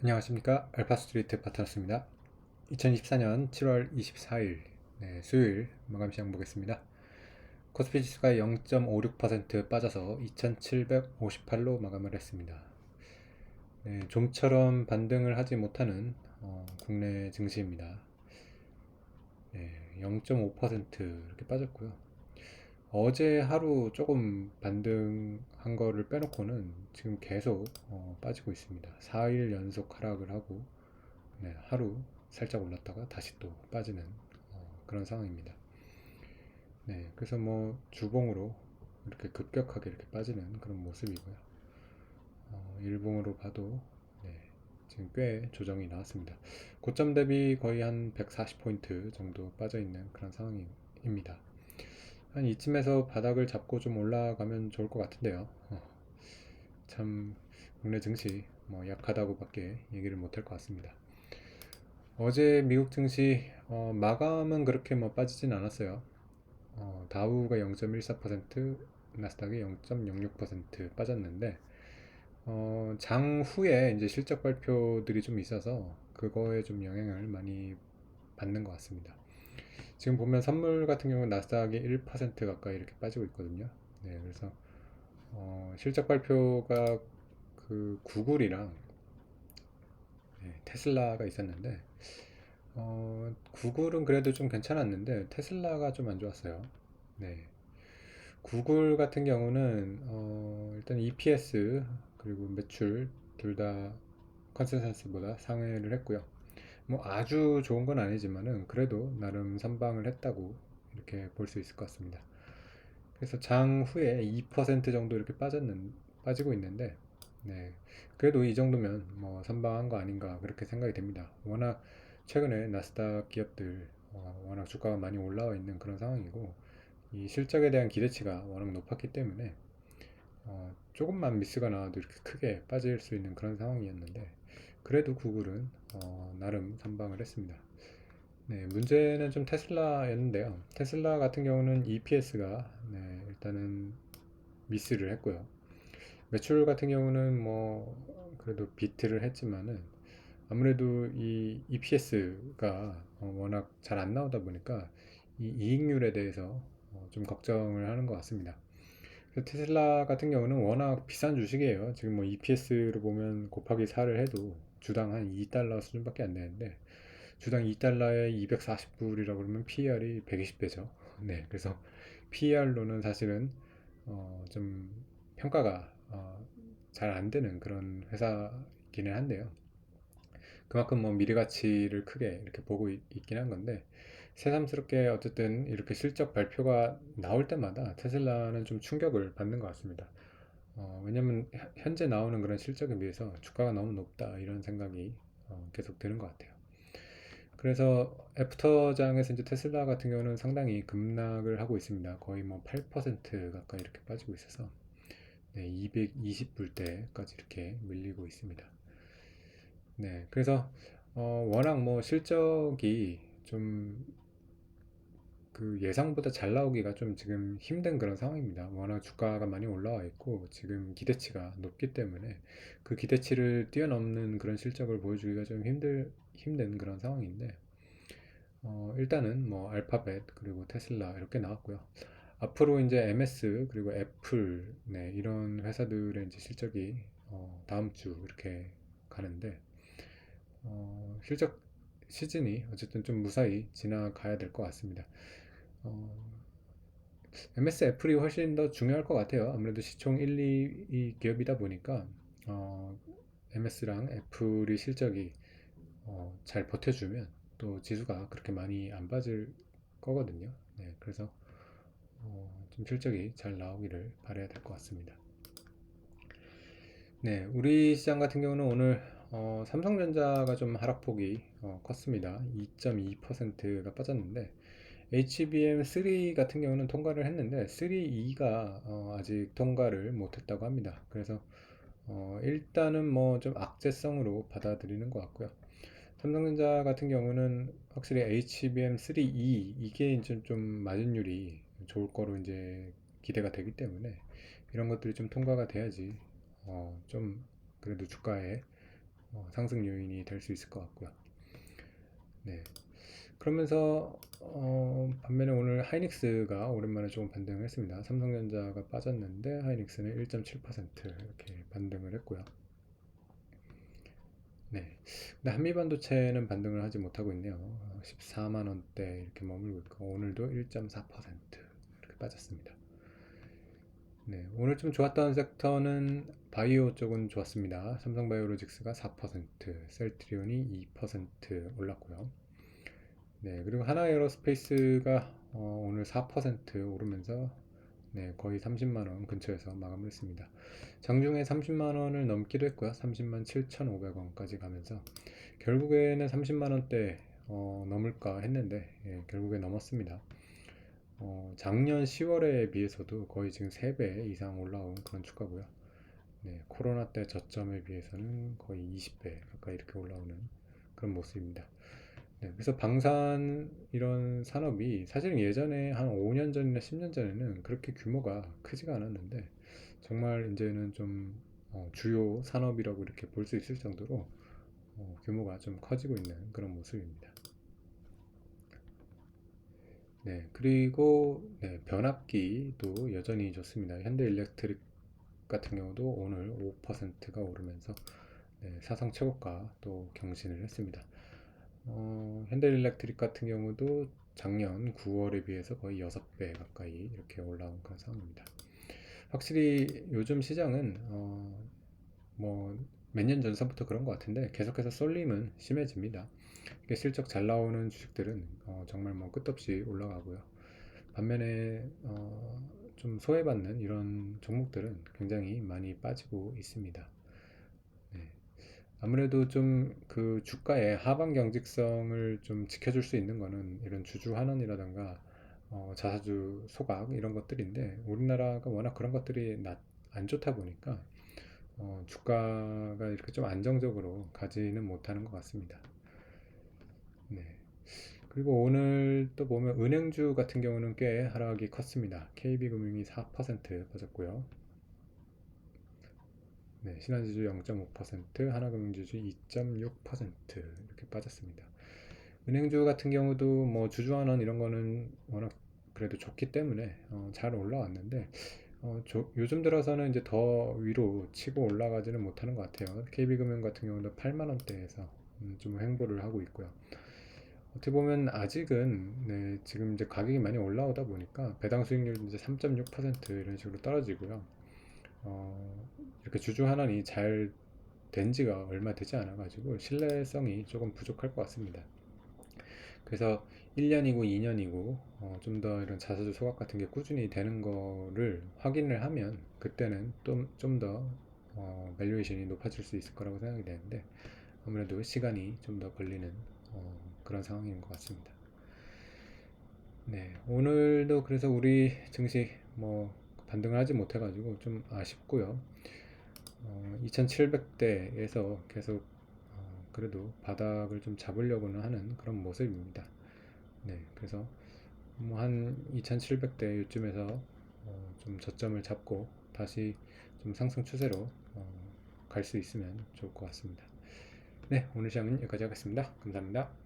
안녕하십니까. 알파스트리트 파트너스입니다. 2024년 7월 24일 수요일 마감시장 보겠습니다. 코스피 지수가 0.56% 빠져서 2758로 마감을 했습니다. 좀처럼 반등을 하지 못하는 국내 증시입니다. 0.5% 이렇게 빠졌고요. 어제 하루 조금 반등한 거를 빼놓고는 지금 계속 빠지고 있습니다. 4일 연속 하락을 하고 하루 살짝 올랐다가 다시 또 빠지는 그런 상황입니다. 그래서 뭐 주봉으로 이렇게 급격하게 이렇게 빠지는 그런 모습이고요. 일봉으로 봐도 지금 꽤 조정이 나왔습니다. 고점 대비 거의 한 140포인트 정도 빠져 있는 그런 상황입니다. 한 이쯤에서 바닥을 잡고 좀 올라가면 좋을 것 같은데요. 참 국내 증시 뭐 약하다고밖에 얘기를 못할 것 같습니다. 어제 미국 증시 마감은 그렇게 뭐 빠지진 않았어요. 다우가 0.14%, 나스닥이 0.06% 빠졌는데 장 후에 이제 실적 발표들이 좀 있어서 그거에 좀 영향을 많이 받는 것 같습니다. 지금 보면 선물 같은 경우는 나스닥이 1% 가까이 이렇게 빠지고 있거든요. 그래서 실적 발표가 그 구글이랑 테슬라가 있었는데 구글은 그래도 좀 괜찮았는데 테슬라가 좀 안 좋았어요. 구글 같은 경우는 일단 EPS 그리고 매출 둘 다 컨센서스보다 상회를 했고요. 뭐 아주 좋은 건 아니지만은 그래도 나름 선방을 했다고 이렇게 볼 수 있을 것 같습니다. 그래서 장 후에 2% 정도 이렇게 빠지고 있는데, 그래도 이 정도면 뭐 선방한 거 아닌가 그렇게 생각이 됩니다. 워낙 최근에 나스닥 기업들 워낙 주가가 많이 올라와 있는 그런 상황이고, 이 실적에 대한 기대치가 워낙 높았기 때문에 조금만 미스가 나와도 이렇게 크게 빠질 수 있는 그런 상황이었는데, 그래도 구글은 나름 선방을 했습니다. 문제는 좀 테슬라였는데요. 테슬라 같은 경우는 EPS가 일단은 미스를 했고요. 매출 같은 경우는 뭐 그래도 비트를 했지만은 아무래도 이 EPS가 워낙 잘 안 나오다 보니까 이 이익률에 대해서 좀 걱정을 하는 것 같습니다. 테슬라 같은 경우는 워낙 비싼 주식이에요. 지금 뭐 EPS로 보면 곱하기 4를 해도 주당 한 2달러 수준밖에 안 되는데 주당 2달러에 240불이라고 그러면 PER이 120배죠. 그래서 PER로는 사실은 좀 평가가 잘 안 되는 그런 회사이기는 한데요. 그만큼 뭐 미래 가치를 크게 이렇게 보고 있긴 한 건데 새삼스럽게 어쨌든 이렇게 실적 발표가 나올 때마다 테슬라는 좀 충격을 받는 것 같습니다. 왜냐면 현재 나오는 그런 실적에 비해서 주가가 너무 높다 이런 생각이 계속 드는 것 같아요. 그래서 애프터장에서 이제 테슬라 같은 경우는 상당히 급락을 하고 있습니다. 거의 뭐 8% 가까이 이렇게 빠지고 있어서 220불대까지 이렇게 밀리고 있습니다. 그래서 워낙 뭐 실적이 좀 그 예상보다 잘 나오기가 좀 지금 힘든 그런 상황입니다. 워낙 주가가 많이 올라와 있고 지금 기대치가 높기 때문에 그 기대치를 뛰어넘는 그런 실적을 보여주기가 좀 힘든 그런 상황인데 일단은 뭐 알파벳 그리고 테슬라 이렇게 나왔고요. 앞으로 이제 MS 그리고 애플 이런 회사들의 이제 실적이 다음 주 이렇게 가는데 실적 시즌이 어쨌든 좀 무사히 지나가야 될 것 같습니다. 어, MS 애플이 훨씬 더 중요할 것 같아요. 아무래도 시총 1, 2위 기업이다 보니까 MS랑 애플이 실적이 잘 버텨주면 또 지수가 그렇게 많이 안 빠질 거거든요. 그래서 좀 실적이 잘 나오기를 바라야 될 것 같습니다. 우리 시장 같은 경우는 오늘 삼성전자가 좀 하락폭이 컸습니다. 2.2%가 빠졌는데 HBM3 같은 경우는 통과를 했는데 3E가 아직 통과를 못했다고 합니다. 그래서 일단은 뭐 좀 악재성으로 받아들이는 것 같고요. 삼성전자 같은 경우는 확실히 HBM3E 이게 이제 좀 마진율이 좋을 거로 이제 기대가 되기 때문에 이런 것들이 좀 통과가 돼야지 좀 그래도 주가에 상승 요인이 될 수 있을 것 같고요. 네. 그러면서 반면에 오늘 하이닉스가 오랜만에 조금 반등을 했습니다. 삼성전자가 빠졌는데 하이닉스는 1.7% 이렇게 반등을 했고요. 네. 근데 한미반도체는 반등을 하지 못하고 있네요. 14만 원대 이렇게 머물고 있고 오늘도 1.4% 이렇게 빠졌습니다. 네, 오늘 좀 좋았던 섹터는 바이오 쪽은 좋았습니다. 삼성바이오로직스가 4%, 셀트리온이 2% 올랐고요. 네, 그리고 하나에어로스페이스가 오늘 4% 오르면서 네, 거의 30만 원 근처에서 마감을 했습니다. 장중에 30만 원을 넘기도 했고요. 30만 7,500원까지 가면서 결국에는 30만 원대 넘을까 했는데 결국에 넘었습니다. 작년 10월에 비해서도 거의 지금 3배 이상 올라온 그런 주가고요. 네, 코로나 때 저점에 비해서는 거의 20배 가까이 이렇게 올라오는 그런 모습입니다. 네, 그래서 방산 이런 산업이 사실은 예전에 한 5년 전이나 10년 전에는 그렇게 규모가 크지가 않았는데 정말 이제는 좀 주요 산업이라고 이렇게 볼 수 있을 정도로 규모가 좀 커지고 있는 그런 모습입니다. 네, 그리고 네, 변압기도 여전히 좋습니다. 현대일렉트릭 같은 경우도 오늘 5%가 오르면서 네, 사상 최고가 또 경신을 했습니다. 현대일렉트릭 같은 경우도 작년 9월에 비해서 거의 6배 가까이 이렇게 올라온 그런 상황입니다. 확실히 요즘 시장은 뭐 몇 년 전서부터 그런 것 같은데 계속해서 쏠림은 심해집니다. 실적 잘 나오는 주식들은 정말 뭐 끝없이 올라가고요. 반면에 좀 소외받는 이런 종목들은 굉장히 많이 빠지고 있습니다. 네. 아무래도 좀 그 주가의 하방 경직성을 좀 지켜줄 수 있는 거는 이런 주주 환원이라든가 자사주 소각 이런 것들인데 우리나라가 워낙 그런 것들이 안 좋다 보니까 주가가 이렇게 좀 안정적으로 가지는 못하는 것 같습니다. 네. 그리고 오늘 또 보면 은행주 같은 경우는 꽤 하락이 컸습니다. KB금융이 4% 빠졌고요. 네, 신한지주 0.5%, 하나금융지주 2.6% 이렇게 빠졌습니다. 은행주 같은 경우도 뭐 주주환원 이런 거는 워낙 그래도 좋기 때문에 잘 올라왔는데 요즘 들어서는 이제 더 위로 치고 올라가지는 못하는 것 같아요. KB금융 같은 경우도 8만 원대에서 좀 횡보를 하고 있고요. 어떻게 보면 아직은 네, 지금 이제 가격이 많이 올라오다 보니까 배당 수익률도 이제 3.6% 이런 식으로 떨어지고요. 이렇게 주주 환원이 잘 된 지가 얼마 되지 않아 가지고 신뢰성이 조금 부족할 것 같습니다. 그래서 1년이고 2년이고 좀 더 이런 자사주 소각 같은 게 꾸준히 되는 거를 확인을 하면 그때는 좀 더 밸류에이션이 높아질 수 있을 거라고 생각이 되는데 아무래도 시간이 좀 더 걸리는 그런 상황인 것 같습니다. 네, 오늘도 그래서 우리 증시 뭐 반등을 하지 못해가지고 좀 아쉽고요. 2700대에서 계속 그래도 바닥을 좀 잡으려고는 하는 그런 모습입니다. 네, 그래서 뭐 한 2700대 요쯤에서 좀 저점을 잡고 다시 좀 상승 추세로 갈 수 있으면 좋을 것 같습니다. 네, 오늘 시간은 여기까지 하겠습니다. 감사합니다.